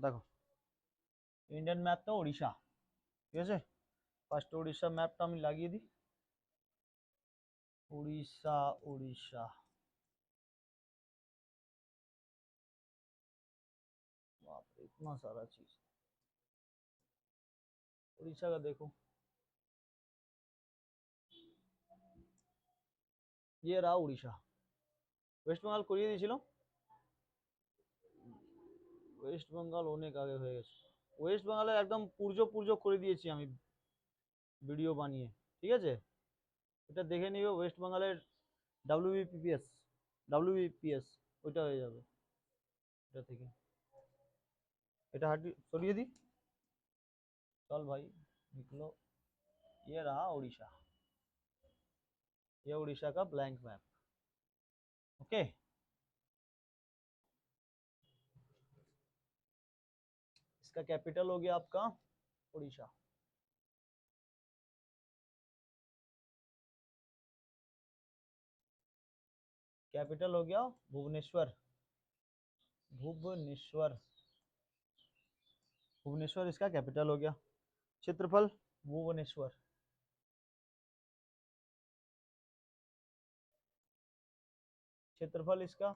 देखो Indian map तो ओडिशा ঠিক আছে ফার্স্ট ওড়িশা ম্যাপটা আমি লাগিয়ে দিই उड़ीसा उड़ीसा बाप रे इतना सारा चीज उड़ीसा का देखो ये रहा उड़ीसा ওয়েস্ট বেঙ্গল করিয়ে দিয়েছিল ওয়েস্ট বেঙ্গল অনেক আগে হয়ে গেছে ওয়েস্ট বেঙ্গলের একদম পুরজো পুরজো করে দিয়েছি আমি ভিডিও বানিয়ে ঠিক আছে এটা দেখে নিবে ওয়েস্ট বেঙ্গলের ডাব্লিউবিপিএস ডাব্লিউবিপিএস ওইটা হয়ে যাবে এটা থেকে এটা হাঁটি সরিয়ে दी चल भाई निकलो ये रहा उड़ीसा ये उड़ीसा का ब्लैंक मैप ओके इसका कैपिटल हो गया आपका उड़ीसा कैपिटल हो गया भुवनेश्वर भुवनेश्वर भुवनेश्वर इसका कैपिटल हो गया क्षेत्रफल भुवनेश्वर क्षेत्रफल इसका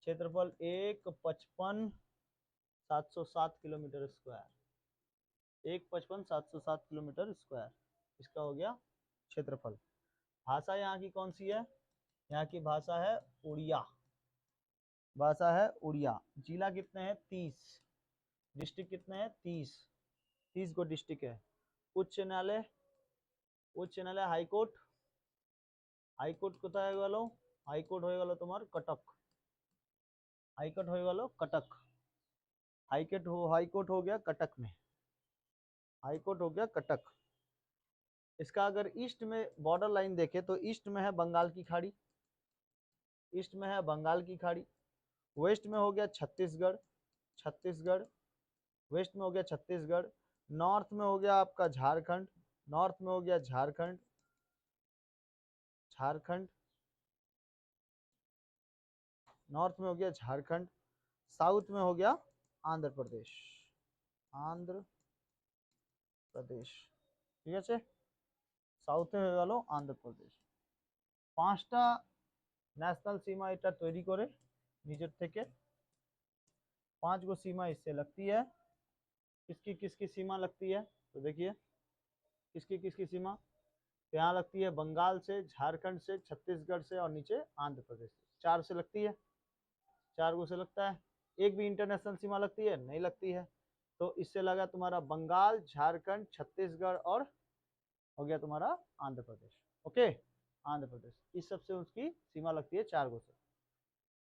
क्षेत्रफल 1,55,707 किलोमीटर स्क्वायर 1,55,707 किलोमीटर स्क्वायर इसका हो गया क्षेत्रफल भाषा यहाँ की कौन सी है यहाँ की भाषा है उड़िया भाषा है उड़िया जिला कितने हैं 30 डिस्ट्रिक्ट कितने हैं 30 गो डिस्ट्रिक्ट है उच्च न्यायालय हाईकोर्ट हाईकोर्ट কোথায় হয়ে গেল হাইকোর্ট হয়ে গেল তোমার কটক हाईकोर्ट हो गया कटक हाईकोर्ट हो गया कटक में हाईकोर्ट हो गया कटक इसका अगर ईस्ट में बॉर्डर लाइन देखे तो ईस्ट में है बंगाल की खाड़ी ईस्ट में है बंगाल की खाड़ी वेस्ट में हो गया छत्तीसगढ़ छत्तीसगढ़ वेस्ट में हो गया छत्तीसगढ़ नॉर्थ में हो गया आपका झारखंड नॉर्थ में हो गया झारखंड झारखंड नॉर्थ में हो गया झारखंड साउथ में हो गया आंध्र प्रदेश आंध्र प्रदेश ठीक है साउथे হয়ে গেল आंध्र प्रदेश पांचटा ন্যাশনাল सीमा এটা তৈরি করে নিজের থেকে 5 गो सीमा इससे लगती है किसकी किसकी सीमा लगती है तो देखिए किसकी किसकी सीमा तो यहाँ लगती है बंगाल से झारखंड से छत्तीसगढ़ से और नीचे आंध्र प्रदेश से 4 से लगती है 4 गो से लगता है एक भी इंटरनेशनल सीमा लगती है नहीं लगती है तो इससे लगा तुम्हारा बंगाल झारखंड छत्तीसगढ़ और हो गया तुम्हारा आंध्र प्रदेश ओके आंध्र प्रदेश इस सब से उसकी सीमा लगती है 4 गो से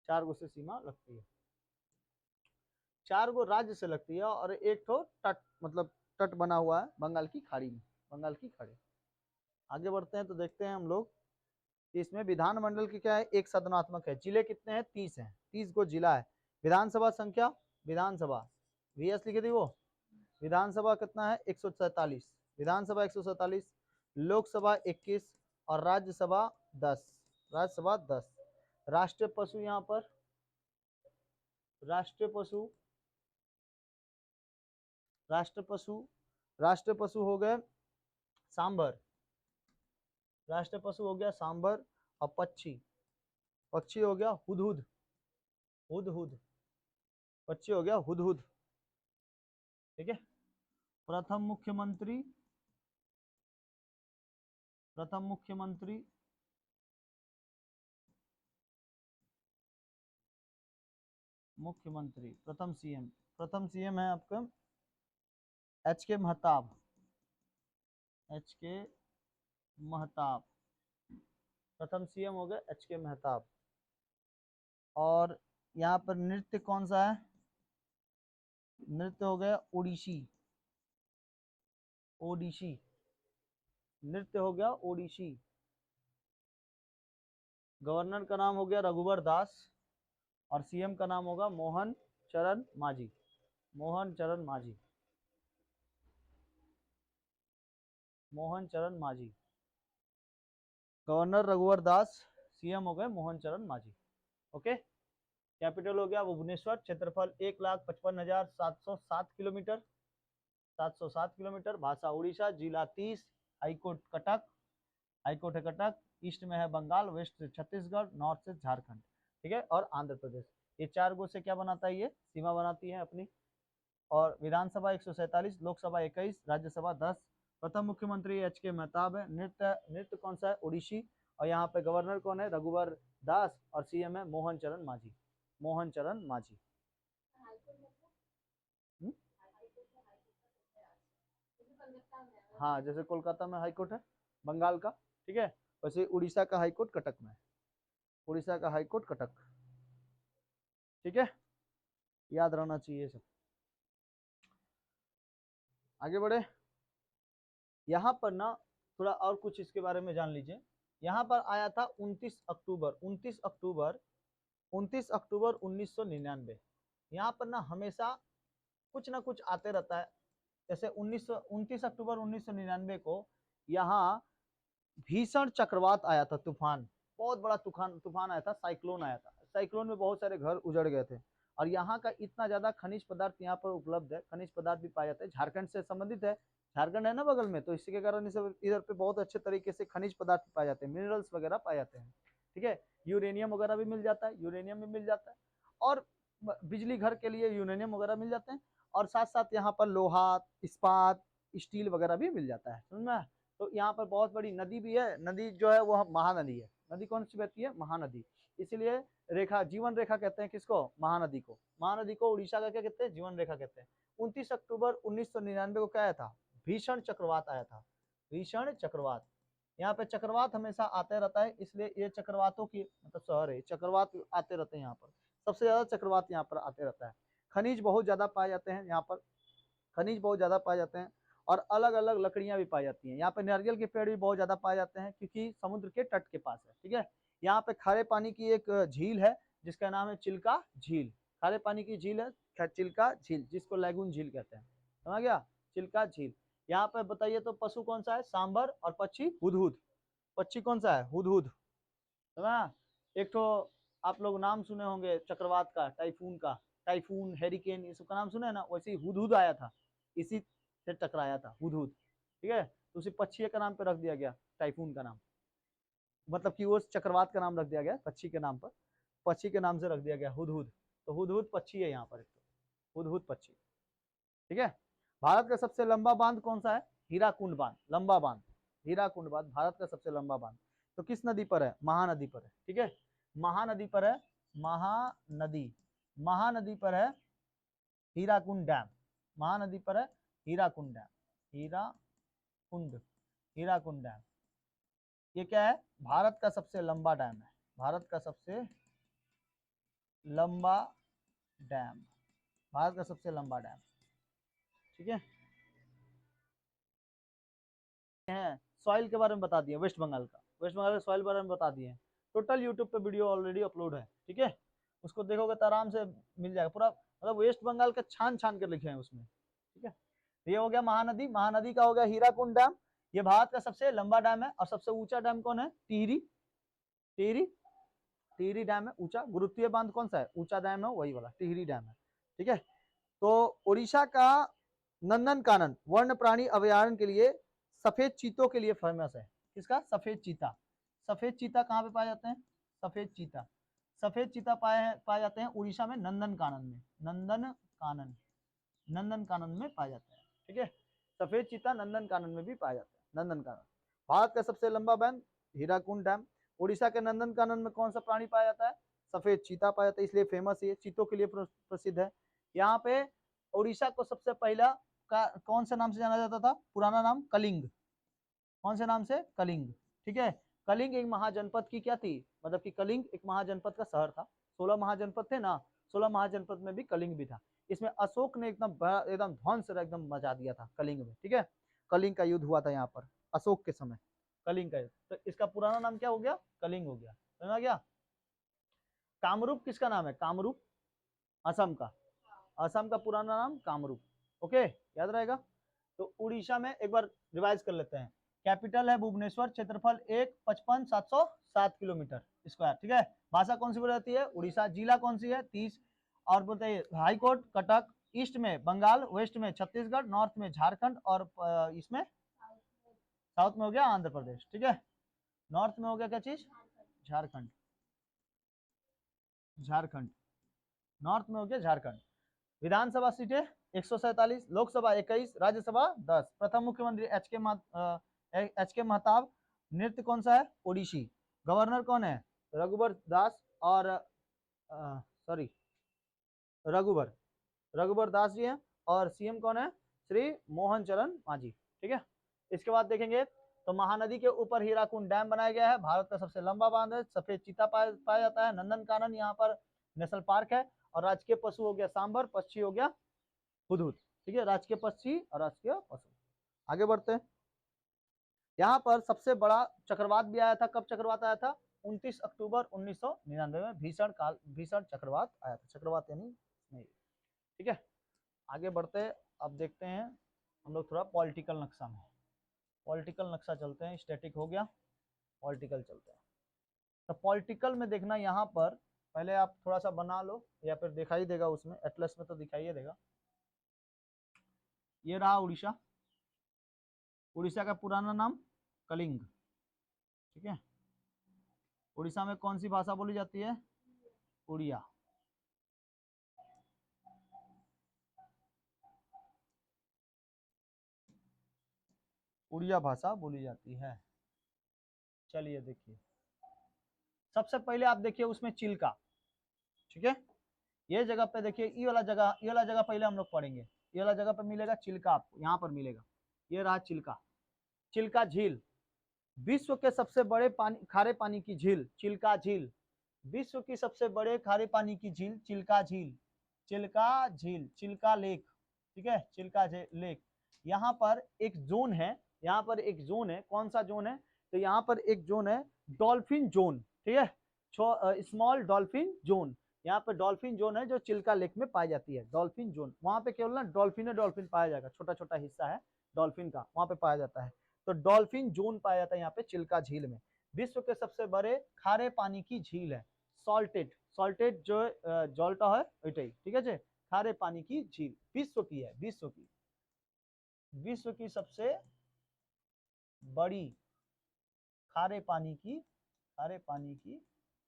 4 गो से सीमा लगती है 4 गो राज्य से लगती है और एक तो तट मतलब तट बना हुआ है बंगाल की खाड़ी में बंगाल की खाड़ी आगे बढ़ते हैं तो देखते हैं हम लोग इसमें विधानमंडल की क्या है एक सदनात्मक है जिले कितने हैं 30 हैं 30 गो जिला है विधानसभा संख्या विधानसभा वीएस लिखी थी वो विधानसभा कितना है 147 विधानसभा 147 लोकसभा 21 और राज्यसभा 10 राज्यसभा 10 राष्ट्रीय पशु यहाँ पर राष्ट्रीय पशु राष्ट्रीय पशु हो गए सांभर राष्ट्रीय पशु हो गया सांभर और पक्षी पक्षी हो गया हुदहुद हुदहुद पक्षी हो गया हुदहुद ठीक है प्रथम मुख्यमंत्री प्रथम सीएम है आपका एच.के. महताब प्रथम सीएम हो गए एच.के. महताब और यहाँ पर नृत्य कौन सा है नृत्य हो गया ओडिसी नृत्य हो गया ओडिसी गवर्नर का नाम हो गया रघुवर दास और सीएम का नाम होगा मोहन चरण मांझी गवर्नर रघुवर दास सीएम हो गए मोहन चरण मांझी ओके कैपिटल हो गया भुवनेश्वर, क्षेत्रफल 1,55,707 किलोमीटर, 707 किलोमीटर। भाषा उड़ीसा, जिला 30, हाईकोर्ट कटक, हाईकोर्ट है कटक, ईस्ट में है बंगाल, वेस्ट से छत्तीसगढ़, नॉर्थ से झारखंड, ठीक है, और आंध्र प्रदेश। ये 4 गो से क्या बनाता है, ये सीमा बनाती है अपनी। और विधानसभा 147, लोकसभा 21, राज्यसभा 10। प्रथम मुख्यमंत्री HK मेहताब है। नृत्य नृत्य कौन सा है, ओडिसी। और यहाँ पे गवर्नर कौन है, रघुवर दास। और CM है मोहन चरण मांझी, मोहन चरण मांझी। हाँ, जैसे कोलकाता में हाईकोर्ट है बंगाल का, ठीक है, वैसे उड़ीसा का हाईकोर्ट कटक में है, उड़ीसा का हाईकोर्ट कटक, ठीक है, याद रहना चाहिए सब। आगे बढ़े, यहाँ पर ना थोड़ा और कुछ इसके बारे में जान लीजिए। यहाँ पर आया था 29 अक्टूबर 1999। यहाँ पर ना हमेशा कुछ ना कुछ आते रहता है। जैसे 29 अक्टूबर 1999 को यहाँ भीषण चक्रवात आया था, तूफान, बहुत बड़ा तूफान आया था, साइक्लोन आया था। साइक्लोन में बहुत सारे घर उजड़ गए थे। और यहाँ का इतना ज्यादा खनिज पदार्थ यहाँ पर उपलब्ध है, खनिज पदार्थ भी पाए जाते हैं, झारखंड से संबंधित है, झारखंड है ना बगल में, तो इसी के कारण इधर पे बहुत अच्छे तरीके से खनिज पदार्थ पाए जाते हैं, मिनरल्स वगैरह पाए जाते हैं, ठीक है। यूरेनियम वगैरह भी मिल जाता है, यूरेनियम भी मिल जाता है, और बिजली घर के लिए यूरेनियम वगैरह मिल जाते हैं। और साथ साथ यहाँ पर लोहा, इस्पात, स्टील वगैरह भी मिल जाता है, समझ में। तो यहाँ पर बहुत बड़ी नदी भी है, नदी जो है वो महानदी है। नदी कौन सी बहती है, महानदी। इसीलिए रेखा, जीवन रेखा कहते हैं किसको, महानदी को। महानदी को उड़ीसा का क्या कहते हैं, जीवन रेखा कहते हैं। 29 अक्टूबर 1999 को क्या आया था, भीषण चक्रवात आया था, भीषण चक्रवात। यहाँ पे चक्रवात हमेशा आते रहता है, इसलिए ये चक्रवातों की मतलब शहर है, चक्रवात आते रहते हैं यहाँ पर, सबसे ज्यादा चक्रवात यहाँ पर आते रहता है। खनिज बहुत ज्यादा पाए जाते हैं यहाँ पर, खनिज बहुत ज्यादा पाए जाते हैं। और अलग अलग लकड़ियां भी पाई जाती हैं यहाँ पे, नारियल के पेड़ भी बहुत ज्यादा पाए जाते हैं, क्योंकि समुद्र के तट के पास है, ठीक है। यहाँ पे खारे पानी की एक झील है जिसका नाम है चिल्का झील, खारे पानी की झील है चिल्का झील, जिसको लैगून झील कहते हैं, समझ गया, चिल्का झील। यहाँ पे बताइए तो पशु कौन सा है, सांबर, और पक्षी हुदहुद। पक्षी कौन सा है, हुदहुद, समझा। एक तो आप लोग नाम सुने होंगे चक्रवात का, टाइफून का, टाइफून, हेरिकेन, ये सब का नाम सुने हैं ना, वैसे ही हुदहुद आया था, इसी से टकराया था हुदहुद, ठीक है। तो उसी पक्षी का नाम पे रख दिया गया टाइफून का नाम, मतलब कि वो चक्रवात का नाम रख दिया गया पक्षी के नाम पर, पक्षी के नाम से रख दिया गया हुदहुद। तो हुदहुद पक्षी है यहाँ पर, एक तो हुदहुद पक्षी, ठीक है। भारत का सबसे लंबा बांध कौन सा है, हीराकुंड बांध, लंबा बांध, हीराकुंड बांध भारत का सबसे लंबा बांध। तो किस नदी पर है, महानदी पर है, ठीक है, महानदी पर है, महानदी, महानदी पर है हीराकुंड डैम, महानदी पर है हीराकुंड डैम, हीराकुंड, हीराकुंड डैम। ये क्या है, भारत का सबसे लंबा डैम है, भारत का सबसे लंबा डैम, भारत का सबसे लंबा डैम, ठीक है। सॉइल के बारे में बता दिए, वेस्ट बंगाल का, वेस्ट बंगाल के सॉइल बारे में बता दिए। टोटल यूट्यूब पे वीडियो ऑलरेडी अपलोड है, ठीक है, उसको देखोगे तो आराम से मिल जाएगा पूरा, मतलब वेस्ट बंगाल का छान छान कर लिखे हैं उसमें, ठीक है। ये हो गया महानदी, महानदी का हो गया हीराकुंड डैम, ये भारत का सबसे लंबा डैम है। और सबसे ऊंचा डैम कौन है, टिहरी, टिहरी, टिहरी डैम है ऊंचा। गुरुत्वीय बांध कौन सा है, ऊंचा डैम है वही वाला टिहरी डैम है, ठीक है। तो उड़ीसा का नंदन कानन वन्य प्राणी अभयारण्य के लिए सफेद चीतों के लिए फेमस है। किसका, सफेद चीता। सफेद चीता कहाँ पे पाए जाते हैं, सफेद चीता, सफेद चीता पाए जाते हैं उड़ीसा में, नंदन कानन में, नंदन कानन, नंदन कानन में पाए जाते हैं, ठीक है। सफेद चीता नंदन कानन में भी पाए जाते हैं, नंदन कानन। भारत का सबसे लंबा बांध हीराकुंड डैम। उड़ीसा के नंदन कानन में कौन सा प्राणी पाया जाता है, सफेद चीता पाया जाता है, इसलिए फेमस है, चीतों के लिए प्रसिद्ध है। यहाँ पे उड़ीसा को सबसे पहला कौन से नाम से जाना जाता था, पुराना नाम कलिंग, कौन से नाम से, कलिंग, ठीक है। कलिंग एक महाजनपद की क्या थी, मतलब कि कलिंग एक महाजनपद का शहर था, 16 महाजनपद थे ना, 16 महाजनपद में भी कलिंग भी था। इसमें अशोक ने एकदम ध्वंस एकदम मचा दिया था कलिंग में, ठीक है। कलिंग का युद्ध हुआ था यहाँ पर अशोक के समय, कलिंग का युद्ध, तो इसका पुराना नाम क्या हो गया, कलिंग हो गया, समझ आ गया। कामरूप किसका नाम है, कामरूप असम का, असम का पुराना नाम कामरूप, ओके, याद रहेगा। तो उड़ीसा में एक बार रिवाइज कर लेते हैं। कैपिटल है भुवनेश्वर, क्षेत्रफल 1,55,700 7 किलोमीटर स्क्वायर। ठीक है, भाषा कौन सी बोली जाती है? उड़ीसा। जिला कौन सी है? 30। और बोलते हैं हाई कोर्ट कटक, ईस्ट में बंगाल, वेस्ट में छत्तीसगढ़, नॉर्थ में झारखंड, और इसमें साउथ में हो गया आंध्र प्रदेश। ठीक है, नॉर्थ में हो गया क्या चीज? झारखंड। झारखंड नॉर्थ में हो गया झारखंड। विधानसभा सीटें 147, लोकसभा 21, राज्यसभा 10। प्रथम मुख्यमंत्री एच के महताब। नृत्य कौन सा है? ओडिसी। गवर्नर कौन है? रघुबर दास और सॉरी रघुबर दास जी हैं। और सीएम कौन है? श्री मोहन चरण मांझी। ठीक है, इसके बाद देखेंगे तो महानदी के ऊपर हीराकुंड डैम बनाया गया है, भारत का सबसे लंबा बांध है। सफेद चीता पाया जाता है। नंदन कानन यहाँ पर नेशनल पार्क है। और राजकीय पशु हो गया सांबर, पक्षी हो गया हुदहुद। ठीक है, राजकीय पक्षी और राजकीय पशु। आगे बढ़ते हैं। यहाँ पर सबसे बड़ा चक्रवात भी आया था। कब चक्रवात आया था? 29 अक्टूबर 1999 में भीषण चक्रवात आया था। चक्रवात यानी नहीं। ठीक है, आगे बढ़ते हैं। अब देखते हैं हम लोग थोड़ा पॉलिटिकल नक्शा में। पॉलिटिकल नक्शा चलते हैं, स्टैटिक हो गया, पॉलिटिकल चलते हैं। तो पॉलिटिकल में देखना, यहाँ पर पहले आप थोड़ा सा बना लो या फिर दिखाई देगा उसमें, एटलस में तो दिखाई देगा। ये रहा उड़ीसा। उड़ीसा का पुराना नाम कलिंग। ठीक है, उड़ीसा में कौन सी भाषा बोली जाती है? उड़िया। उड़िया भाषा बोली जाती है। चलिए देखिए, सबसे पहले आप देखिए उसमें चिल्का। ठीक है, ये जगह पे देखिए, ये वाला जगह पहले हम लोग पढ़ेंगे। ये वाला जगह पे मिलेगा चिल्का, आपको यहाँ पर मिलेगा। ये रहा चिल्का। चिल्का झील विश्व के सबसे बड़े खारे पानी की झील चिल्का झील। विश्व की सबसे बड़े खारे पानी की झील चिल्का झील। चिल्का झील, चिल्का लेक। ठीक है, चिल्का लेक। यहाँ पर एक जोन है, यहाँ पर एक जोन है। कौन सा जोन है? तो यहाँ पर एक जोन है डॉल्फिन जोन। ठीक है, स्मॉल डॉल्फिन जोन। यहाँ पे डॉल्फिन जोन है जो चिल्का लेक में पाई जाती है। डॉल्फिन जोन, वहां पे केवल ना डॉल्फिन पाया जाएगा, छोटा छोटा हिस्सा है डॉल्फिन का, वहां पे पाया जाता है। तो डॉल्फिन जोन पाया जाता है यहाँ पे चिल्का झील में। विश्व के सबसे बड़े खारे पानी की झील है। सॉल्टेड जो जॉल्टा है वही। ठीक है जी, खारे पानी की झील विश्व की है। विश्व की सबसे बड़ी खारे पानी की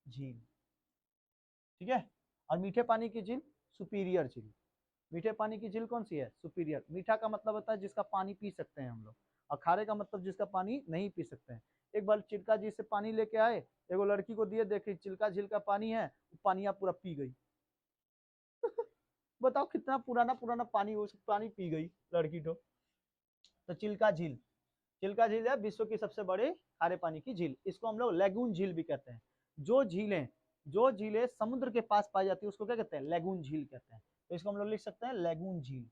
झील। ठीक है, और मीठे पानी की झील सुपीरियर झील। मीठे पानी की झील कौन सी है? सुपीरियर। मीठा का मतलब होता है जिसका पानी पी सकते हैं हम लोग, और खारे का मतलब जिसका पानी नहीं पी सकते हैं। एक बार चिल्का झील से पानी लेके आए, एगो लड़की को दिए, देखे चिल्का झील का पानी है, पानी पूरा पी गई। बताओ कितना पुराना पुराना पानी, उस पानी पी गई लड़की तो चिल्का झील है विश्व की सबसे बड़ी खारे पानी की झील। इसको हम लोग लेगून झील भी कहते हैं। जो झीलें समुद्र के पास पाई जाती है उसको क्या कहते हैं? लेगून झील कहते हैं। तो इसको हम लोग लिख सकते हैं लेगून झील,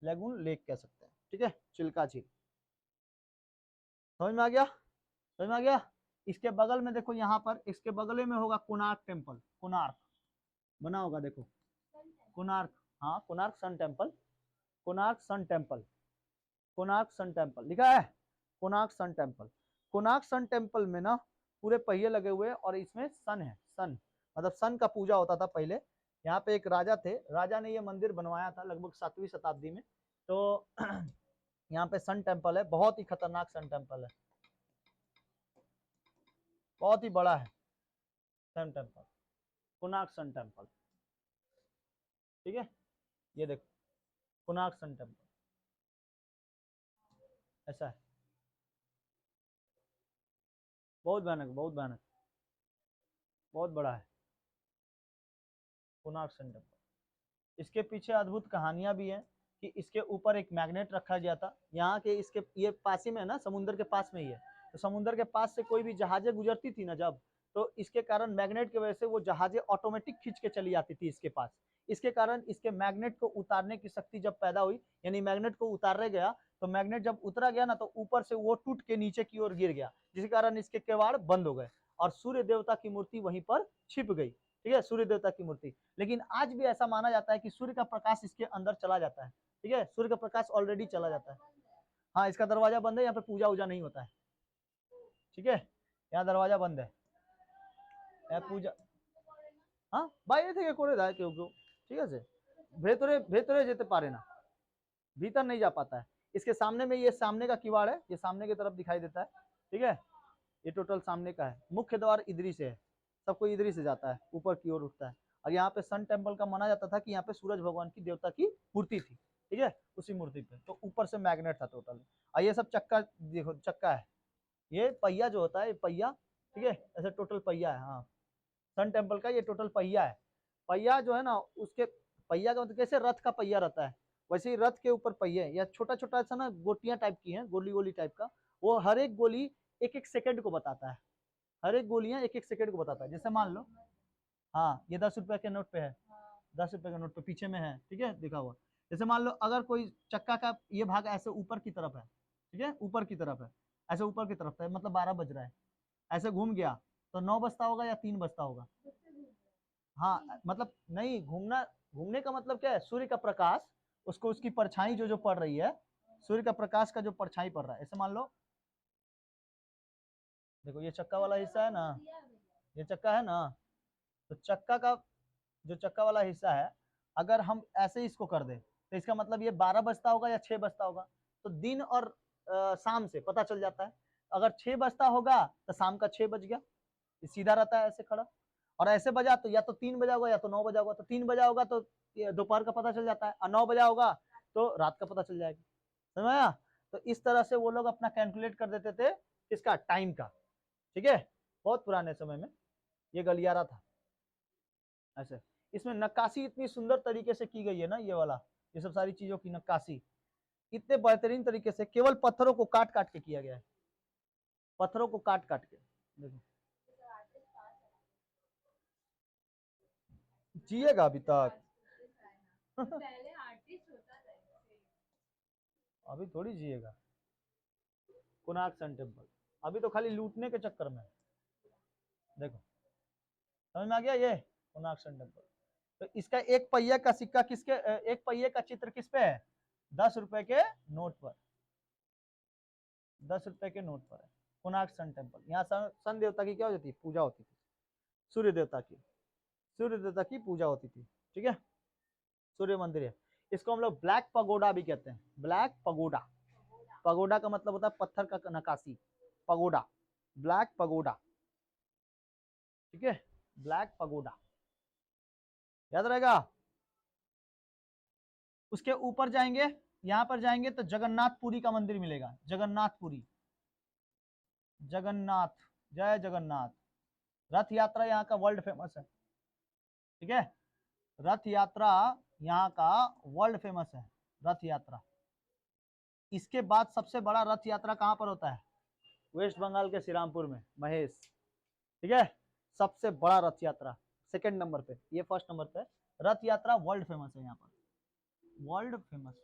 लेगून लेक कह सकते हैं। ठीक है, चिल्का झील। समझ में आ गया? इसके बगल में देखो, यहाँ पर इसके बगल में होगा कोणार्क टेम्पल। कोणार्क बना होगा, देखो कोणार्क। हाँ, Konark sun temple. Konark sun temple लिखा है। कोणार्क सन टेम्पल में ना पूरे पहिए लगे हुए, और इसमें सन है। सन मतलब सन का पूजा होता था पहले। यहाँ पे एक राजा थे, राजा ने ये मंदिर बनवाया था लगभग 7वीं शताब्दी में। तो यहाँ पे सन टेम्पल है, बहुत ही खतरनाक सन टेम्पल है, बहुत ही बड़ा है sun temple, Konark sun temple. ठीक है, ये देखो कोणार्क सन टेम्पल ऐसा है। बहुत भयानक, बहुत बड़ा है कोणार्क सन टेम्पल। इसके पीछे अद्भुत कहानियां भी हैं कि इसके ऊपर एक मैग्नेट रखा गया था। यहाँ के इसके ये पास ही में है ना, समुद्र के पास में ही है। तो समुद्र के पास से कोई भी जहाजें गुजरती थी ना जब, तो इसके कारण मैग्नेट की वजह से वो जहाजें ऑटोमेटिक खींच के चली आती थी इसके पास। इसके कारण इसके मैग्नेट को उतारने की शक्ति जब पैदा हुई, यानी मैग्नेट को उतारने गया, तो मैग्नेट जब उतरा गया ना, तो ऊपर से वो टूट के नीचे की ओर गिर गया, जिसके कारण इसके केवाड़ बंद हो गए और सूर्य देवता की मूर्ति वहीं पर छिप गई। ठीक है, सूर्य देवता की मूर्ति। लेकिन आज भी ऐसा माना जाता है कि सूर्य का प्रकाश इसके अंदर चला जाता है। ठीक है, सूर्य का प्रकाश ऑलरेडी चला जाता है। हाँ, इसका दरवाजा बंद है, यहाँ पे पूजा वूजा नहीं होता है। ठीक है, यहाँ दरवाजा बंद है, पूजा, हाँ বাইরে থেকে করে দেয় কেউ কেউ, ঠিক আছে, ভেতরে ভেতরে যেতে পারে না, भीतर नहीं जा पाता है। इसके सामने में ये सामने का किवाड़ है, ये सामने की तरफ दिखाई देता है, ठीक है, ये टोटल सामने का है। मुख्य द्वार इधरी से है, सब कोई इधरी से जाता है, ऊपर की ओर उठता है। और यहाँ पे सन टेम्पल का माना जाता था कि यहाँ पे सूरज भगवान की देवता की मूर्ति थी, ठीक है, उसी मूर्ति पे तो ऊपर से मैग्नेट था टोटल। और ये सब चक्का, देखो चक्का है, ये पहिया जो होता है, ये पहिया, ठीक है, ऐसे टोटल पहिया है। हाँ, सन टेम्पल का ये टोटल पहिया है। पहिया जो है ना, उसके पहिया का मतलब कैसे रथ का पहिया रहता है, वैसे ही रथ के ऊपर पहिए या छोटा छोटा सा ना गोटियां टाइप की हैं, गोली गोली टाइप का, वो हर एक गोली एक एक सेकंड को बताता है, हर एक गोलियां एक एक सेकंड को बताता है। जैसे मान लो, हाँ ये 10 रुपए के नोट पे है, 10 रुपए के नोट पे पीछे में है, ठीक है, दिखा हुआ। जैसे मान लो अगर कोई चक्का का ये भाग ऐसे ऊपर की तरफ है, ठीक है, ऊपर की तरफ है, ऐसे ऊपर की तरफ है, मतलब 12 बज रहा है, ऐसे घूम गया तो 9 बजता होगा या 3 बजता होगा। हाँ मतलब नहीं घूमना, घूमने का मतलब क्या है, सूर्य का प्रकाश उसको उसकी परछाई जो जो पड़ रही है, सूर्य का प्रकाश का जो परछाई पड़ रहा है, ऐसे मान लो, देखो ये चक्का वाला हिस्सा है ना, ये चक्का है ना, तो चक्का का जो चक्का वाला हिस्सा है, अगर हम ऐसे इसको कर दे तो इसका मतलब ये 12 बजता होगा या 6 बजता होगा। तो दिन और शाम से पता चल जाता है, अगर 6 बजता होगा तो शाम का 6 बज गया, ये सीधा रहता है ऐसे खड़ा। और ऐसे बजा तो या तो 3 बजा होगा या तो 9 बजा होगा, तो 3 बजा होगा तो दोपहर का पता चल जाता है, और 9 बजा होगा तो रात का पता चल जाएगा, समझ में आया? तो इस तरह से वो लोग अपना कैलकुलेट कर देते थे किसका, टाइम का, ठीक है, बहुत पुराने समय में ये गलियारा था ऐसे। इसमें नक्काशी इतनी सुंदर तरीके से की गई है ना, ये वाला, ये सब सारी चीजों की नक्काशी इतने बेहतरीन तरीके से, केवल पत्थरों को काट काट के किया गया है, पत्थरों को काट काट के। देखो जिएगा अभी तक अभी थोड़ी जिएगा। कोणार्क सन टेम्पल अभी तो खाली लूटने के चक्कर में, देखो समझ में आ गया, ये कोणार्क सन टेम्पल। तो इसका एक पहिया का सिक्का किसके, एक पहिए का चित्र किस पे है, 10 रुपए के नोट पर, 10 रुपए के नोट पर है कोणार्क सन टेम्पल। यहाँ सन देवता की क्या होती थी, पूजा होती थी, सूर्य देवता की, सूर्य देवता की पूजा होती थी, ठीक है, सूर्य मंदिर है। इसको हम लोग ब्लैक पगोडा भी कहते हैं, ब्लैक पगोडा, पगोडा का मतलब होता है पत्थर का नक्काशी, पगोडा, ब्लैक पगोडा, ठीक है, ब्लैक पगोडा, याद रहेगा। उसके ऊपर जाएंगे, यहां पर जाएंगे तो जगन्नाथपुरी का मंदिर मिलेगा, जगन्नाथपुरी, जगन्नाथ, जय जगन्नाथ। रथ यात्रा यहाँ का वर्ल्ड फेमस है, ठीक है, रथ यात्रा यहाँ का वर्ल्ड फेमस है, रथ यात्रा। इसके बाद सबसे बड़ा रथ यात्रा कहाँ पर होता है, वेस्ट बंगाल के श्रीरामपुर में, महेश, ठीक है, सबसे बड़ा रथ यात्रा सेकंड नंबर पे, ये फर्स्ट नंबर पे। रथ यात्रा वर्ल्ड फेमस है यहाँ पर, वर्ल्ड फेमस,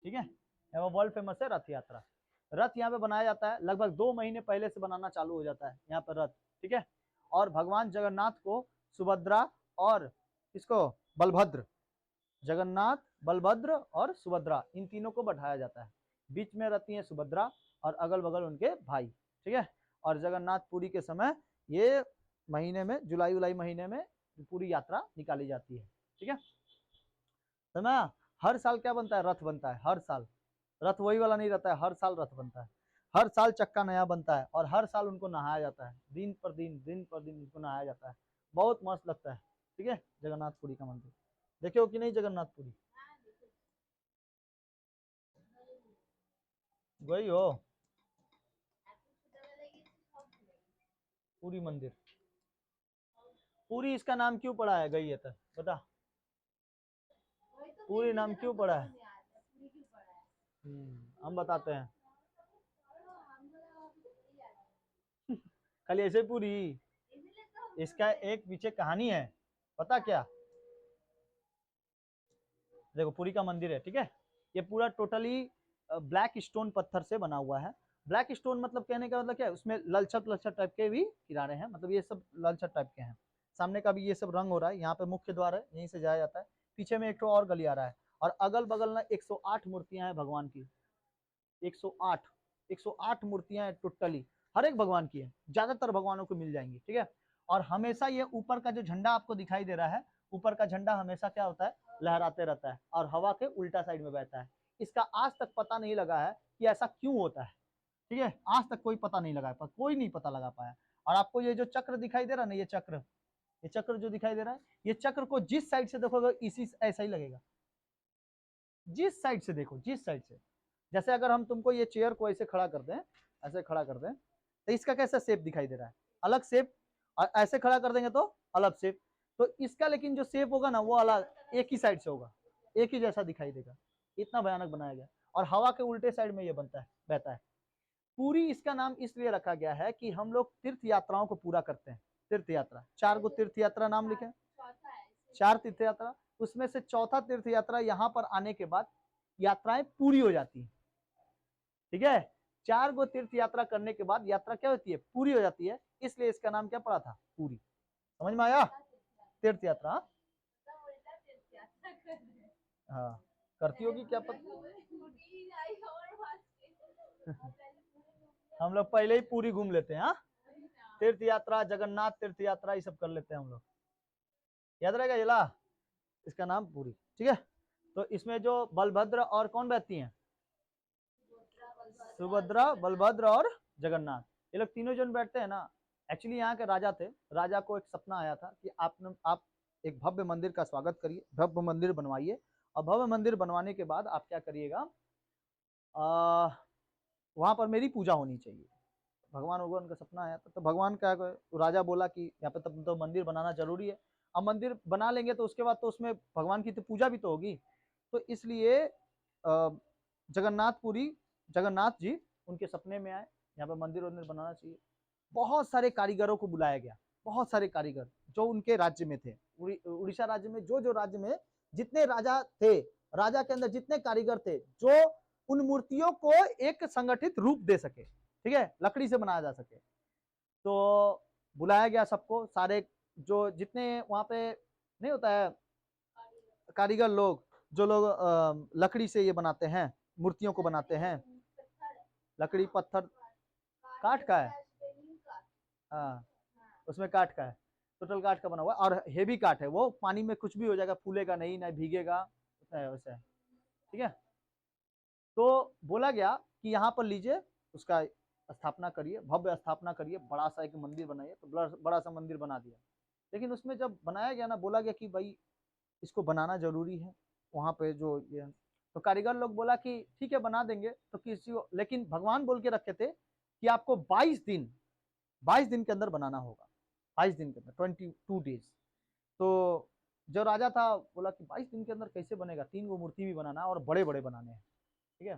ठीक है, यहाँ वर्ल्ड फेमस है रथ यात्रा। रथ यहाँ पे बनाया जाता है, लगभग 2 महीने पहले से बनाना चालू हो जाता है यहाँ पर रथ, ठीक है। और भगवान जगन्नाथ को सुभद्रा और इसको बलभद्र, जगन्नाथ, बलभद्र और सुभद्रा, इन तीनों को बैठाया जाता है, बीच में रहती है सुभद्रा और अगल बगल उनके भाई, ठीक है। और जगन्नाथपुरी के समय ये महीने में, जुलाई उलाई महीने में पूरी यात्रा निकाली जाती है, ठीक है। समझ, हर साल क्या बनता है, रथ बनता है, हर साल रथ वही वाला नहीं रहता है, हर साल रथ बनता है, हर साल चक्का नया बनता है, और हर साल उनको नहाया जाता है, दिन पर दिन, दिन पर दिन उनको नहाया जाता है, बहुत मस्त लगता है, ठीक है। जगन्नाथपुरी का मंदिर देखे हो कि नहीं, जगन्नाथपुरी गई हो, पूरी मंदिर, पूरी इसका नाम क्यों पड़ा है, गई है तो बता, पूरी नाम क्यों पड़ा है, हम बताते हैं खाली ऐसे पूरी, इसका एक पीछे कहानी है, पता क्या, देखो पुरी का मंदिर है, ठीक है, ये पूरा टोटली ब्लैक स्टोन पत्थर से बना हुआ है। ब्लैक स्टोन मतलब कहने का मतलब क्या है, उसमें ललछट ललछट टाइप के भी किनारे हैं, मतलब ये सब ललछट टाइप के हैं। सामने का भी ये सब रंग हो रहा है, यहाँ पे मुख्य द्वार है, यहीं से जाया जाता है। पीछे में एक तो और गली आ रहा है, और अगल बगल ना 108 मूर्तियां हैं भगवान की, 108, 108 मूर्तियां हैं टोटली, हर एक भगवान की है, ज्यादातर भगवानों को मिल जाएंगी, ठीक है। और हमेशा ये ऊपर का जो झंडा आपको दिखाई दे रहा है, ऊपर का झंडा हमेशा क्या होता है, लहराते रहता है और हवा के उल्टा साइड में बहता है। इसका आज तक पता नहीं लगा है कि ऐसा क्यों होता है, ठीक है, आज तक कोई पता नहीं लगा पाया, कोई नहीं पता लगा पाया। और आपको ये जो चक्र दिखाई दे रहा है ना, ये चक्र जो दिखाई दे रहा है, ये चक्र को जिस साइड से देखोगे इसी ऐसा ही लगेगा, जिस साइड से देखो, जिस साइड से। जैसे अगर हम तुमको ये चेयर को ऐसे खड़ा कर दें, ऐसे खड़ा कर दें, तो इसका कैसा शेप दिखाई दे रहा है, अलग शेप, और ऐसे खड़ा कर देंगे तो अलग शेप। तो इसका लेकिन जो शेप होगा ना वो अलग, एक ही साइड से होगा, एक ही जैसा दिखाई देगा, इतना भयानक बनाया गया। और हवा के उल्टे साइड में ये बनता है, बहता है। पूरी इसका नाम इसलिए रखा गया है कि हम लोग तीर्थ यात्राओं को पूरा करते हैं। तीर्थ यात्रा, 4 गो तीर्थ यात्रा नाम लिखे, 4 तीर्थ यात्रा, उसमें से चौथा तीर्थ यात्रा यहाँ पर आने के बाद यात्राएं पूरी हो जाती है, ठीक है। 4 गो तीर्थ यात्रा करने के बाद यात्रा क्या होती है, पूरी हो जाती है, इसलिए इसका नाम क्या पड़ा था, पूरी। समझ में आया, तीर्थ यात्रा। हाँ, करती होगी क्या पता। हम लोग पहले ही पूरी घूम लेते हैं, हाँ, तीर्थ यात्रा, जगन्नाथ तीर्थ यात्रा, ये सब कर लेते हैं हम लोग, याद रहेगा ये ला, इसका नाम पूरी, ठीक है। तो इसमें जो बलभद्र और कौन बैठती हैं, सुभद्रा, बलभद्र और जगन्नाथ, ये लोग तीनों जन बैठते हैं ना। एक्चुअली यहाँ के राजा थे, राजा को एक सपना आया था कि आप एक भव्य मंदिर का स्वागत करिए, भव्य मंदिर बनवाइए, और भव्य मंदिर बनवाने के बाद आप क्या करिएगा, वहां पर मेरी पूजा होनी चाहिए। भगवान भगवान का सपना आया था, तो भगवान क्या, तो राजा बोला कि यहाँ पे तो मंदिर बनाना जरूरी है, अब मंदिर बना लेंगे तो उसके बाद तो उसमें भगवान की तो पूजा भी तो होगी। तो इसलिए जगन्नाथपुरी, जगन्नाथ जी उनके सपने में आए, यहाँ पे मंदिर वंदिर बनाना चाहिए। बहुत सारे कारीगरों को बुलाया गया, बहुत सारे कारीगर जो उनके राज्य में थे, उड़ीसा राज्य में जो जो राज्य में जितने राजा थे, राजा के अंदर जितने कारीगर थे, जो उन मूर्तियों को एक संगठित रूप दे सके, ठीक है, लकड़ी से बनाया जा सके। तो बुलाया गया सबको, सारे जो जितने वहां पे नहीं होता है कारीगर लोग, जो लोग लकड़ी से ये बनाते हैं, मूर्तियों को बनाते हैं, लकड़ी पत्थर काठ का है, हाँ, उसमें काठ का है, टोटल काठ का बना हुआ, और हेवी काठ है वो, पानी में कुछ भी हो जाएगा, फूलेगा नहीं, ना भीगेगा, वैसा है, ठीक है। तो बोला गया कि यहाँ पर लीजिए, उसका स्थापना करिए, भव्य स्थापना करिए, बड़ा सा एक मंदिर बनाइए, तो बड़ा सा मंदिर बना दिया। लेकिन उसमें जब बनाया गया ना, बोला गया कि भाई इसको बनाना जरूरी है, वहां पे जो ये, तो कारीगर लोग बोला कि ठीक है बना देंगे, तो किसी को, लेकिन भगवान बोल के रखे थे कि आपको 22 दिन के अंदर बनाना होगा, 22 दिन के अंदर, 22 डेज। तो जो राजा था बोला कि 22 दिन के अंदर कैसे बनेगा, 3 गो मूर्ति भी बनाना और बड़े बड़े बनाने हैं, ठीक है।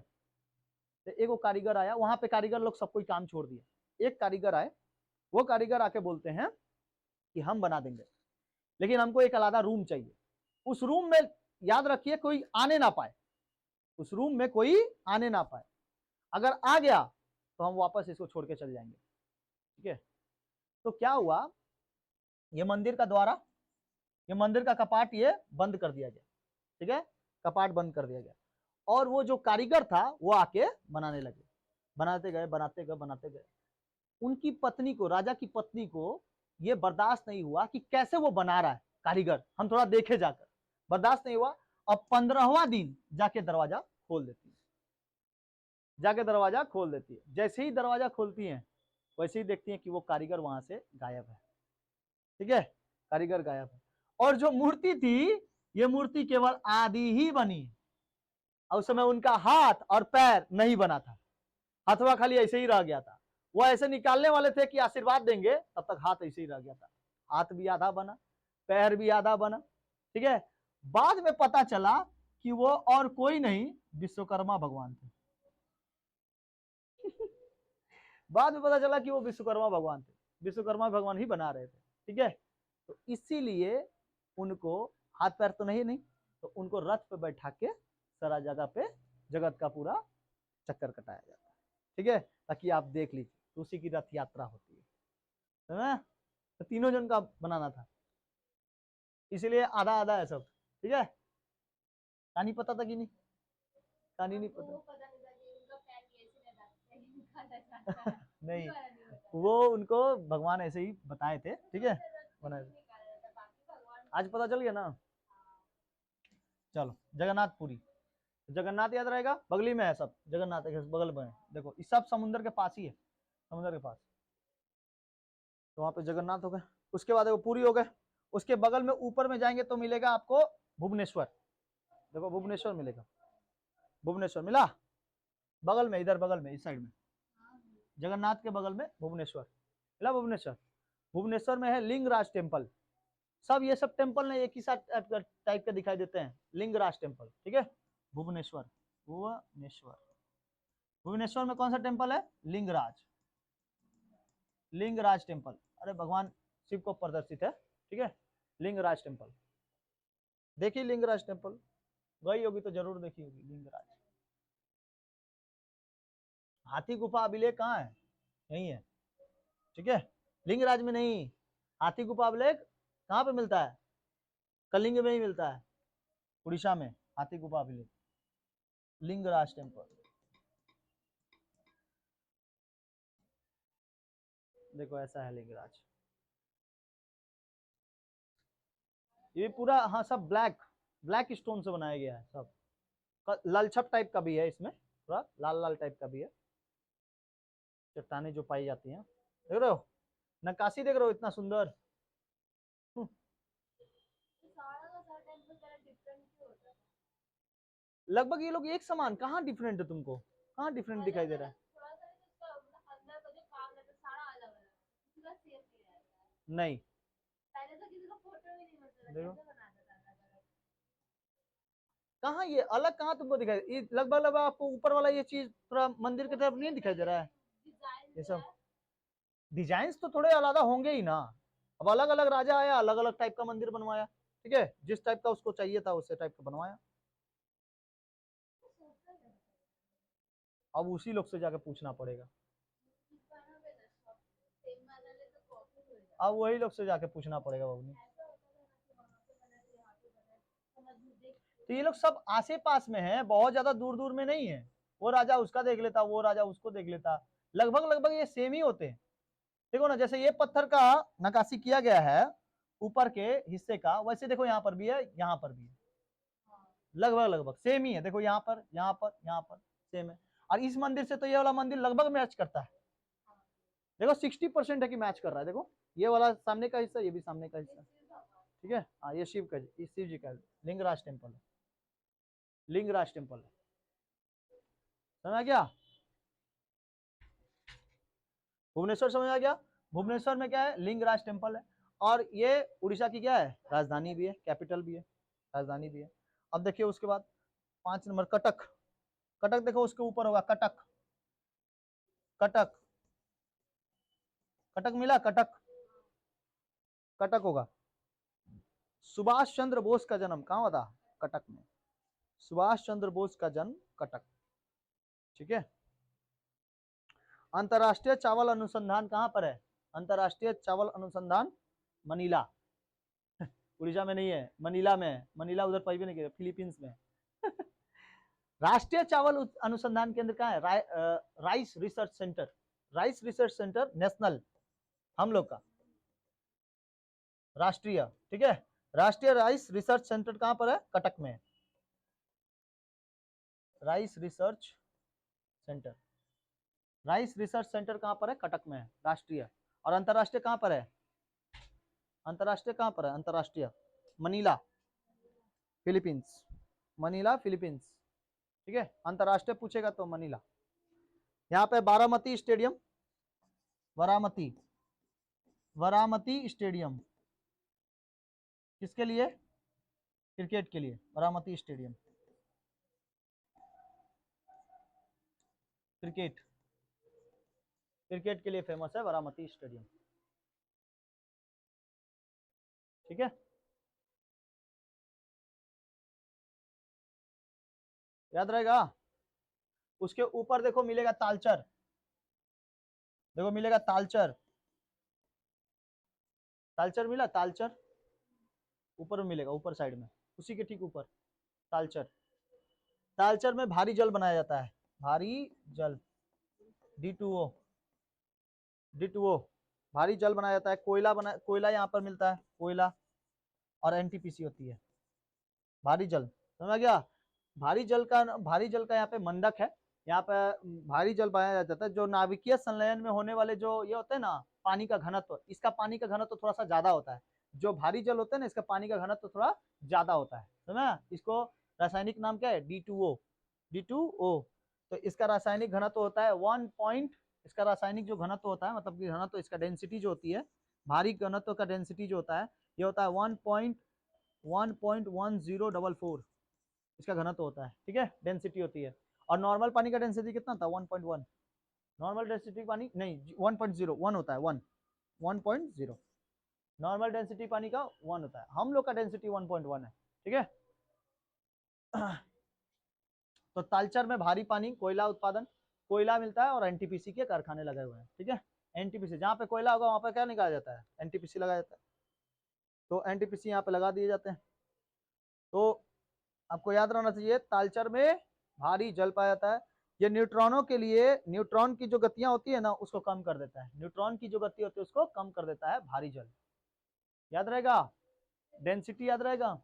तो एक वो कारीगर आया, वहां पे कारीगर लोग सब कोई काम छोड़ दिया, एक कारीगर आए, वो कारीगर आके बोलते हैं कि हम बना देंगे, लेकिन हमको एक अलग रूम चाहिए, उस रूम में याद रखिए कोई आने ना पाए, उस रूम में कोई आने ना पाए, अगर आ गया तो हम वापस इसको छोड़ के चल जाएंगे, ठीक है। तो क्या हुआ, ये मंदिर का द्वारा, ये मंदिर का कपाट ये बंद कर दिया गया, ठीक है, कपाट बंद कर दिया गया, और वो जो कारीगर था वो आके बनाने लगे, बनाते गए बनाते गए बनाते गए। उनकी पत्नी को, राजा की पत्नी को ये बर्दाश्त नहीं हुआ कि कैसे वो बना रहा है कारीगर, हम थोड़ा देखे जाकर, बर्दाश्त नहीं हुआ, और 15वां दिन जाके दरवाजा खोल देती है, जाके दरवाजा खोल देती है। जैसे ही दरवाजा खोलती है वैसे ही देखती है कि वो कारीगर वहां से गायब है, ठीक है, कारीगर गायब है। और जो मूर्ति थी, ये मूर्ति केवल आधी ही बनी, और उस समय उनका हाथ और पैर नहीं बना था, हथवा खाली ऐसे ही रह गया था, वो ऐसे निकालने वाले थे कि आशीर्वाद देंगे, तब तक हाथ ऐसे ही रह गया था, हाथ भी आधा बना, पैर भी आधा बना, ठीक है। बाद में पता चला कि वो और कोई नहीं, विश्वकर्मा भगवान थे। बाद में पता चला कि वो विश्वकर्मा भगवान थे, विश्वकर्मा भगवान ही बना रहे थे, ठीक है। तो इसीलिए उनको हाथ पैर तो नहीं, तो उनको रथ पे बैठा के सारा जगह पे जगत का पूरा चक्कर कटाया जाता है, ठीक है, ताकि आप देख लीजिए, तो उसी की रथ यात्रा होती है ना। तो तीनों जन का बनाना था, इसीलिए आधा आधा है सब, ठीक है। कहानी पता था कि नहीं, कहानी नहीं पता, नहीं, वो उनको भगवान ऐसे ही बताए थे, ठीक है, बनाए थे। आज पता चल गया ना। चलो जगन्नाथपुरी, जगन्नाथ याद रहेगा, बगली में है सब, जगन्नाथ के बगल में है, देखो इस सब समुद्र के पास ही है, समुद्र के पास। तो वहां पे जगन्नाथ हो गए, उसके बाद वो पूरी हो गए, उसके बगल में ऊपर में जाएंगे तो मिलेगा आपको भुवनेश्वर, देखो भुवनेश्वर मिलेगा, भुवनेश्वर मिला, बगल में, इधर बगल में, इस साइड में, जगन्नाथ के बगल में भुवनेश्वर मिला, भुवनेश्वर। भुवनेश्वर में है लिंगराज टेम्पल, सब ये सब टेम्पल ने एक ही साथ टाइप के दिखाई देते हैं, लिंगराज टेम्पल, ठीक है, भुवनेश्वर, भुवनेश्वर, भुवनेश्वर में कौन सा टेम्पल है, लिंगराज, लिंगराज टेम्पल, अरे भगवान शिव को प्रदर्शित है, ठीक है, लिंगराज टेम्पल, देखिए लिंगराज टेम्पल, गई होगी तो जरूर देखी होगी लिंगराज। हाथी गुफा अभिलेख कहाँ है, यही है, ठीक है, लिंगराज में नहीं, हाथी गुफा अभिलेख कहाँ पे मिलता है, कलिंग में ही मिलता है, उड़ीसा में, हाथी गुफा अभिलेख, लिंगराज टेम्पल, देखो ऐसा है लिंगराज, ये पूरा, हाँ सब ब्लैक, ब्लैक स्टोन से बनाया गया है सब, ललछप टाइप का भी है इसमें, थोड़ा लाल लाल टाइप का भी है, चट्टाने जो पाई जाती हैं, देख रहे हो, नक्काशी देख रहे हो इतना सुंदर। लगभग ये लोग एक समान, कहाँ डिफरेंट है तुमको, कहाँ डिफरेंट दिखाई दे रहा है, नहीं देखो कहाँ ये अलग, कहाँ तुमको दिखाई, ये लगभग लगभग आपको ऊपर वाला ये चीज थोड़ा मंदिर की तरफ नहीं दिखाई दे रहा है, ये सब डिजाइन तो थोड़े अलग होंगे ही ना, अब अलग अलग राजा आया, अलग अलग टाइप का मंदिर बनवाया, ठीक है, जिस टाइप का उसको चाहिए था उस टाइप का बनवाया, अब उसी लोग से जाके पूछना पड़ेगा, अब वही लोग से जाके पूछना पड़ेगा बाबू। तो ये लोग सब आसे पास में है, बहुत ज्यादा दूर दूर में नहीं है, वो राजा उसका देख लेता, वो राजा उसको देख लेता, लगभग लगभग ये सेम ही होते हैं, देखो ना, जैसे ये पत्थर का नक्काशी किया गया है ऊपर के हिस्से का, वैसे देखो यहाँ पर भी है, यहाँ पर भी है, लगभग लगभग सेम ही है, देखो यहाँ पर, यहाँ पर, यहाँ पर सेम है, और इस मंदिर से तो ये वाला मंदिर लगभग मैच करता है, देखो 60% है कि मैच कर रहा है, देखो ये वाला सामने का हिस्सा, ये भी सामने का हिस्सा, ठीक है, हाँ ये शिव का, ये शिव जी का लिंगराज टेम्पल है, लिंगराज टेम्पल है, समझ आ गया, भुवनेश्वर समझ आ गया, भुवनेश्वर में क्या है, लिंगराज टेम्पल है, और ये उड़ीसा की क्या है, राजधानी भी है, कैपिटल भी है, राजधानी भी है। अब देखिए उसके बाद 5 नंबर कटक, कटक देखो उसके ऊपर होगा कटक, कटक, कटक मिला, कटक, कटक होगा, सुभाष चंद्र बोस का जन्म कहाँ हुआ था, कटक में, सुभाष चंद्र बोस का जन्म कटक, ठीक है। अंतरराष्ट्रीय चावल अनुसंधान कहाँ पर है, अंतरराष्ट्रीय चावल अनुसंधान मनीला, उड़ीसा में नहीं है, मनीला में है, मनीला उधर भी नहीं, फिलीपींस में राष्ट्रीय चावल अनुसंधान केंद्र कहाँ है, rice research centre, rice research centre national, हम लोग का राष्ट्रीय, ठीक है, राष्ट्रीय राइस रिसर्च सेंटर कहां पर है, कटक में, rice research centre, rice research centre कहां पर है, कटक में है, राष्ट्रीय, और अंतरराष्ट्रीय कहां पर है, अंतरराष्ट्रीय कहां पर है, अंतरराष्ट्रीय मनीला, फिलीपींस, मनीला फिलीपींस, ठीक है, अंतरराष्ट्रीय पूछेगा तो मनीला। यहाँ पे बारामती स्टेडियम, बारामती, बारामती स्टेडियम किसके लिए, क्रिकेट के लिए, बारामती स्टेडियम, क्रिकेट, क्रिकेट के लिए फेमस है बारामती स्टेडियम, ठीक है, याद रहेगा। उसके ऊपर देखो मिलेगा तालचर, देखो मिलेगा तालचर, तालचर मिला, तालचर ऊपर में मिलेगा, ऊपर साइड में, उसी के ठीक ऊपर तालचर, तालचर में भारी जल बनाया जाता है, भारी जल D2O, D2O भारी जल बनाया जाता है। कोयला यहाँ पर मिलता है, कोयला, और एनटीपीसी होती है भारी जल। समझ गया? भारी जल का यहाँ पे मंडक है। यहाँ पे भारी जल बनाया जाता है। जो नाभिकीय संलयन में होने वाले जो ये होते हैं ना, पानी का घनत्व, इसका पानी का घनत्व थोड़ा सा ज्यादा होता है। जो भारी जल होता है ना, इसका पानी का घनत्व थोड़ा ज्यादा होता है। समझा? इसको रासायनिक नाम क्या है? D2O। D2O। तो इसका रासायनिक घनत्व होता है 1 इसका रासायनिक जो घनत्व होता है, मतलब कि घनत्व, इसका डेंसिटी जो होती है, भारी घनत्व का डेंसिटी जो होता है, ये होता है 1.1044 इसका घनत्व होता है। ठीक है, डेंसिटी होती है। और नॉर्मल पानी का डेंसिटी कितना था? 1.1। नॉर्मल डेंसिटी पानी नहीं, 1.0, 1 होता है, 1.0 नॉर्मल डेंसिटी पानी का 1 होता है। हम लोग का डेंसिटी 1.1 है। ठीक है। तो तालचर में भारी पानी कोयला उत्पादन, कोयला मिलता है और एनटीपीसी के कारखाने लगे हुए हैं। ठीक है, एनटीपीसी जहाँ पे कोयला होगा वहां पर क्या निकाला जाता है? एनटीपीसी लगाया जाता है। तो एनटीपीसी यहाँ पे लगा दिए जाते हैं। तो आपको याद रहना चाहिए, तालचर में भारी जल पाया जाता है। ये न्यूट्रॉनों के लिए, न्यूट्रॉन की जो गतियां होती है ना, उसको कम कर देता है। न्यूट्रॉन की जो गति होती है उसको कम कर देता है भारी जल। याद रहेगा? डेंसिटी याद रहेगा।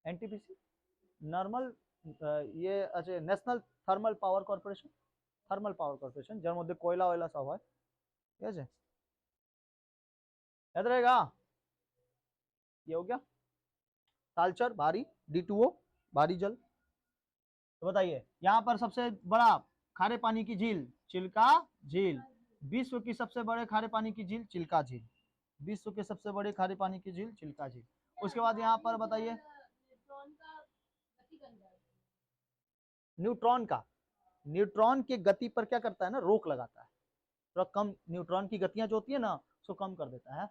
एनटीपीसी नॉर्मल, ये अच्छा, national thermal power corporation, thermal power corporation, যার মধ্যে कोयला वयला सब है। ठीक है, याद रहेगा? ये हो गया तालचर भारी, D2O भारी जल। तो बताइए, यहाँ पर सबसे बड़ा खारे पानी की झील चिल्का झील। विश्व की सबसे बड़े खारे पानी की झील चिल्का झील। विश्व के सबसे बड़े खारे पानी की झील चिल्का झील। उसके बाद यहाँ पर बताइए, न्यूट्रॉन का, न्यूट्रॉन की गति पर क्या करता है ना, रोक लगाता है। थोड़ा कम न्यूट्रॉन की गतियां जो होती है ना, उसको कम कर देता है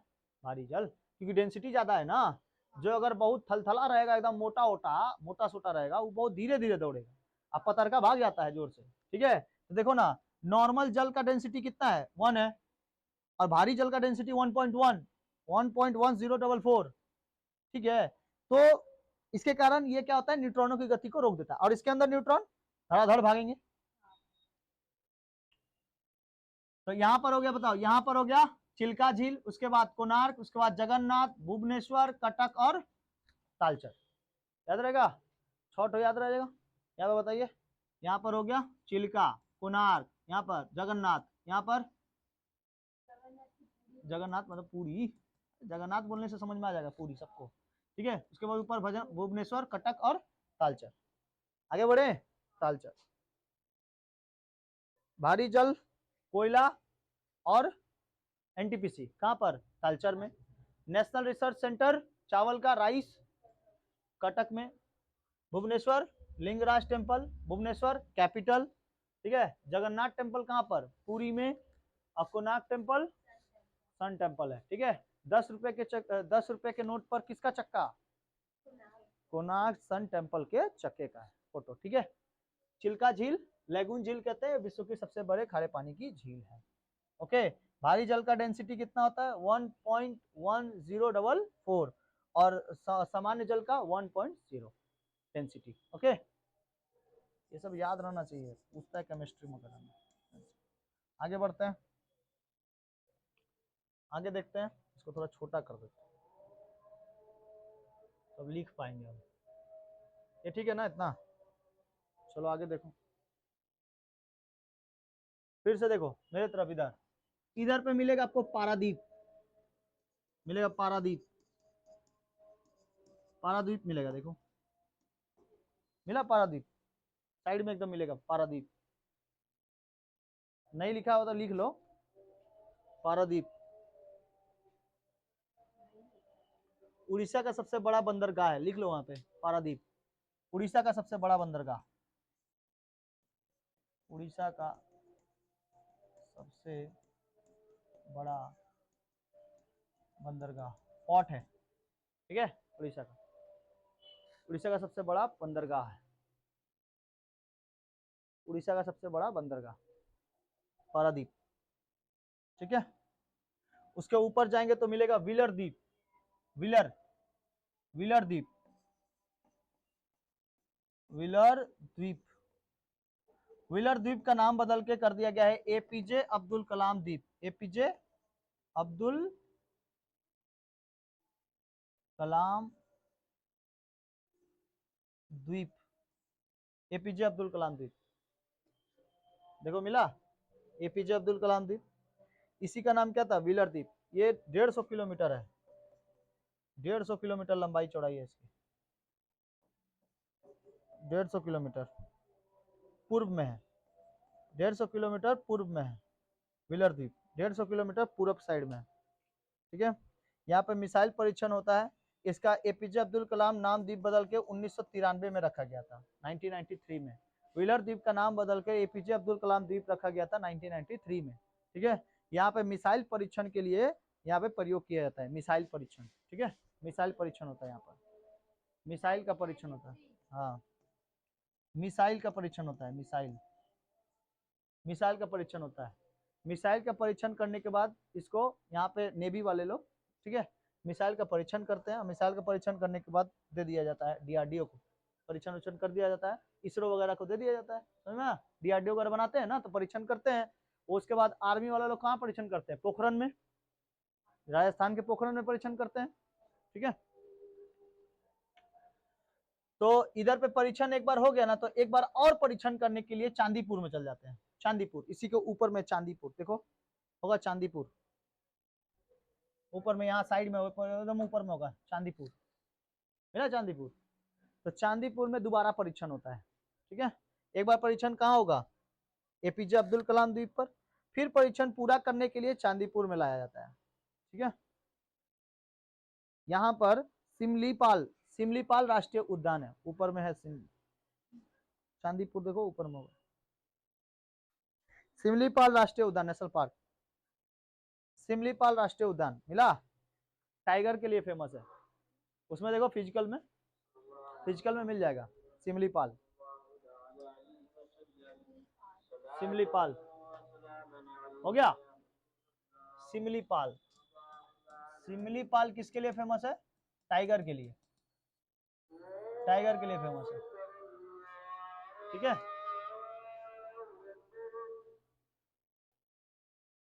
भारी जल, क्योंकि डेंसिटी ज्यादा है ना। जो अगर बहुत थलथला रहेगा, एकदम मोटा मोटा मोटा सोटा रहेगा, वो बहुत धीरे धीरे दौड़ेगा। अब पतरका भाग जाता है जोर से। ठीक है, तो देखो ना, नॉर्मल जल का डेंसिटी कितना है? 1 है, और भारी जल का डेंसिटी 1.1, 1.1044। ठीक है, तो इसके कारण ये क्या होता है, न्यूट्रॉनों की गति को रोक देता है, और इसके अंदर न्यूट्रॉन धड़ाधड़ भागेंगे। तो यहां पर हो गया, बताओ, यहां पर हो गया चिल्का झील, उसके बाद कोणार्क, उसके बाद जगन्नाथ, भुवनेश्वर, कटक और तालचर। याद रहेगा? छोटो याद रहेगा? यहाँ पर बताइए, यहाँ पर हो गया चिल्का, कोणार्क, यहाँ पर जगन्नाथ, यहाँ पर जगन्नाथ मतलब पूरी, जगन्नाथ बोलने से समझ में आ जाएगा पूरी सबको। ठीक है, उसके बाद ऊपर भजन भुवनेश्वर, कटक और तालचर। आगे बढ़े, तालचर भारी जल, कोयला और एनटीपीसी कहां पर? तालचर में। नेशनल रिसर्च सेंटर चावल का, राइस, कटक में। Bhubaneswar Lingaraj temple, Bhubaneswar capital. ठीक है, जगन्नाथ टेम्पल कहां पर? पुरी में। और कोणार्क टेम्पल सन टेम्पल है। ठीक है, 10 रुपए के नोट पर किसका चक्का? कोणार्क सन टेम्पल के चक्के का है फोटो। ठीक है, चिल्का झील, लेगून झील कहते हैं, विश्व की सबसे बड़े खारे पानी की झील है। ओके, भारी जल का डेंसिटी कितना होता है? 1.1044, और सामान्य जल का 1.0 डेंसिटी। ओके, ये सब याद रहना चाहिए, पूछता है केमिस्ट्री वगैरह में। आगे बढ़ते हैं, आगे देखते हैं। इसको थोड़ा छोटा कर देते हैं, तब लिख पाएंगे हम। ये ठीक है ना इतना? चलो आगे देखो, फिर से देखो मेरे तरफ, इधर इधर पे मिलेगा आपको पारादीप, मिलेगा पारादीप, पारादीप मिलेगा, देखो मिला पारादीप, साइड में एकदम मिलेगा पारादीप। नहीं लिखा हो तो लिख लो, पारादीप उड़ीसा का सबसे बड़ा बंदरगाह है, लिख लो वहां पे पारादीप। उड़ीसा का सबसे बड़ा बंदरगाह, उड़ीसा का सबसे बड़ा बंदरगाह, पोर्ट है। ठीक है, उड़ीसा का, उड़ीसा का सबसे बड़ा बंदरगाह है, उड़ीसा का सबसे बड़ा बंदरगाह पारादीप। ठीक है, उसके ऊपर जाएंगे तो मिलेगा व्हीलर द्वीप, व्हीलर, व्हीलर द्वीप, व्हीलर द्वीप। व्हीलर द्वीप का नाम बदल के कर दिया गया है एपीजे अब्दुल कलाम द्वीप। एपीजे अब्दुल कलाम द्वीप, एपीजे अब्दुल कलाम द्वीप। देखो मिला, एपीजे अब्दुल कलाम द्वीप। इसी का नाम क्या था, व्हीलर द्वीप। ये 150 किलोमीटर है, 150 किलोमीटर लंबाई चौड़ाई है इसकी, 150 किलोमीटर पूर्व में है, 150 किलोमीटर पूर्व में है व्हीलर द्वीप, 150 किलोमीटर पूर्व साइड में है। ठीक है, यहाँ पे मिसाइल परीक्षण होता है। इसका एपीजे अब्दुल कलाम नाम द्वीप बदल के 1993 में रखा गया था, 1993 में। व्हीलर द्वीप का नाम बदल के एपीजे अब्दुल कलाम द्वीप रखा गया था 1993 में। ठीक है, यहाँ पे मिसाइल परीक्षण के लिए यहाँ पे प्रयोग किया जाता है, मिसाइल परीक्षण। ठीक है, मिसाइल परीक्षण होता है यहाँ पर, मिसाइल का परीक्षण होता है। हाँ, मिसाइल का परीक्षण होता है, मिसाइल, मिसाइल का परीक्षण होता है। मिसाइल का परीक्षण करने के बाद इसको यहाँ पे नेवी वाले लोग, ठीक है, मिसाइल का परीक्षण करते हैं। मिसाइल का परीक्षण करने के बाद दे दिया जाता है डीआरडीओ को, परीक्षण उरीक्षण कर दिया जाता है, इसरो वगैरह को दे दिया जाता है। समझ में, डीआरडीओ वगैरह बनाते हैं ना, तो परीक्षण करते हैं। उसके बाद आर्मी वाले लोग कहाँ परीक्षण करते हैं, पोखरण में, राजस्थान के पोखरण में परीक्षण करते हैं। ठीक है, तो इधर पे परीक्षण एक बार हो गया ना, तो एक बार और परीक्षण करने के लिए चांदीपुर में चल जाते हैं। चांदीपुर, इसी के ऊपर में चांदीपुर, देखो होगा चांदीपुर, ऊपर में, यहाँ साइड में एकदम ऊपर में होगा चांदीपुर, है चांदीपुर। तो चांदीपुर में दोबारा परीक्षण होता है। ठीक है, एक बार परीक्षण कहाँ होगा, एपीजे अब्दुल कलाम द्वीप पर। फिर परीक्षण पूरा करने के लिए चांदीपुर में लाया जाता है। ठीक है, यहाँ पर सिमलीपाल, सिमलीपाल राष्ट्रीय उद्यान है, ऊपर में है चांदीपुर, देखो ऊपर में होगा सिमलीपाल राष्ट्रीय उद्यान, नेशनल पार्क, सिमलीपाल राष्ट्रीय उद्यान मिला, टाइगर के लिए फेमस है। उसमें देखो फिजिकल में, फिजिकल में मिल जाएगा सिमलीपाल, सिमलीपाल हो गया। सिमलीपाल, सिमलीपाल किसके लिए फेमस है, टाइगर के लिए, टाइगर के लिए फेमस है। ठीक है,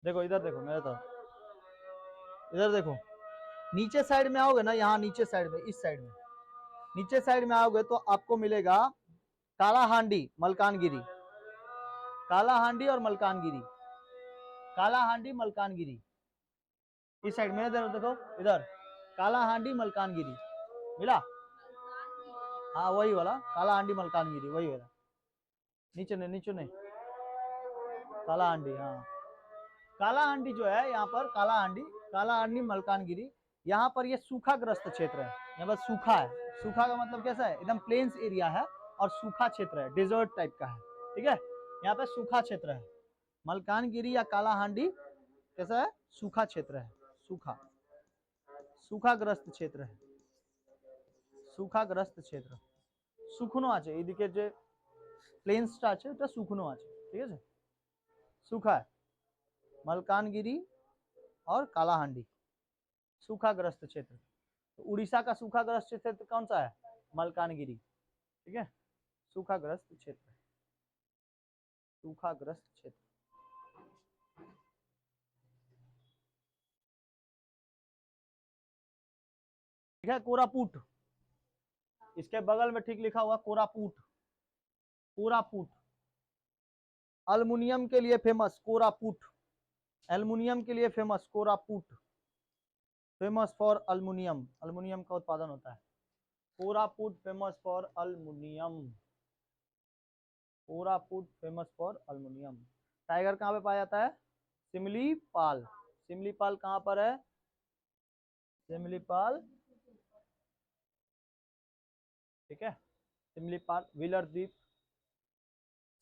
देखो इधर देखो मेरे तरफ, इधर देखो, नीचे साइड में आओगे ना, यहाँ नीचे साइड में, इस साइड में, नीचे साइड में आओगे तो आपको मिलेगा कालाहांडी, मलकानगिरी, कालाहांडी और मलकानगिरी, कालाहांडी मलकानगिरी, इस साइड में इधर देखो, इधर कालाहांडी मलकानगिरी मिला। हाँ वही वाला कालाहांडी मलकानगिरी, वही वाला, नीचे नहीं, नीचे नहीं, कालाहांडी। हाँ, कालाहांडी जो है यहाँ पर, कालाहांडी, कालाहांडी मलकानगिरी, यहाँ पर ये सूखाग्रस्त क्षेत्र है। यहाँ पर सूखा है, सूखा का मतलब कैसा है, एकदम प्लेन्स एरिया है और सूखा क्षेत्र है, डेजर्ट टाइप का है। ठीक है, यहाँ पे सूखा क्षेत्र है। मलकानगिरी या कालाहांडी कैसा है, सूखा क्षेत्र है, सूखा, सूखाग्रस्त क्षेत्र है, सूखाग्रस्त क्षेत्र, শুকনো আছে এইদিকে যে প্লেন্সটা আছে ওটা শুকনো আছে, ঠিক আছে, सूखा है। मलकानगिरी और कालाहांडी सूखाग्रस्त क्षेत्र। तो उड़ीसा का सूखाग्रस्त क्षेत्र कौन सा है, मलकानगिरी। ठीक है, सूखाग्रस्त क्षेत्र, सूखाग्रस्त क्षेत्र। ठीक है, कोरापुट, इसके बगल में ठीक लिखा हुआ कोरापुट, कोरापुट, अल्मुनियम के लिए फेमस कोरापुट, एल्युमिनियम के लिए famous Koraput, famous for aluminium, aluminium का उत्पादन होता है। Koraput famous for aluminium, Koraput famous for aluminium. Tiger कहाँ पे पाया जाता है, सिमलीपाल, सिमलीपाल कहाँ पर है, सिमलीपाल। ठीक है, सिमलीपाल, व्हीलर द्वीप,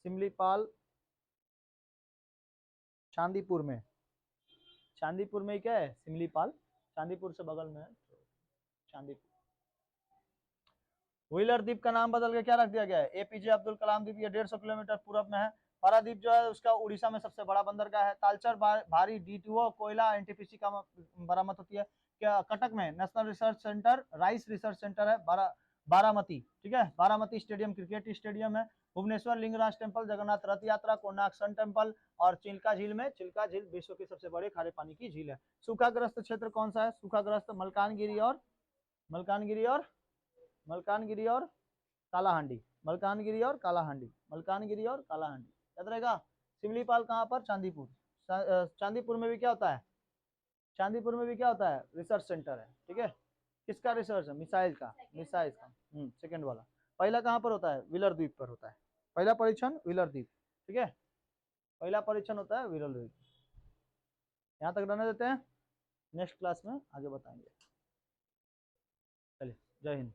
सिमलीपाल चांदीपुर में, चांदीपुर में क्या है, सिमलीपाल, चांदीपुर से बगल में है चांदीपुर। व्हीलर द्वीप का नाम बदल के क्या रख दिया गया है, एपीजे अब्दुल कलाम द्वीप, ये 150 किलोमीटर पूर्व में है। पारादीप जो है उसका उड़ीसा में सबसे बड़ा बंदरगाह है। तालचर भारी D2O कोयला एनटीपीसी का बरामद होती है। क्या कटक में national research centre, rice research centre है, बारामती। ठीक है, बारामती स्टेडियम क्रिकेट स्टेडियम है। भुवनेश्वर लिंगराज टेम्पल, जगन्नाथ रथ यात्रा, कोणार्क सन टेम्पल, और चिल्का झील में, चिल्का झील विश्व की सबसे बड़ी खारे पानी की झील है। सूखाग्रस्त क्षेत्र कौन सा है? सूखाग्रस्त मलकानगिरी और मलकानगिरी और मलकानगिरी और कालाहांडी, मलकानगिरी और कालाहांडी, मलकानगिरी और कालाहांडी, याद रहेगा। सिमलीपाल कहाँ पर? चांदीपुर। चांदीपुर में भी क्या होता है? चांदीपुर में भी क्या होता है? रिसर्च सेंटर है, ठीक है। किसका रिसर्च है? मिसाइल का, मिसाइल का, सेकंड वाला। पहला कहाँ पर होता है? व्हीलर द्वीप पर होता है, पहला परीक्षण व्हीलर द्वीप, ठीक है। पहला परीक्षण होता है व्हीलर द्वीप। यहाँ तक रहने देते हैं, नेक्स्ट क्लास में आगे बताएंगे। चलिए, जय हिंद।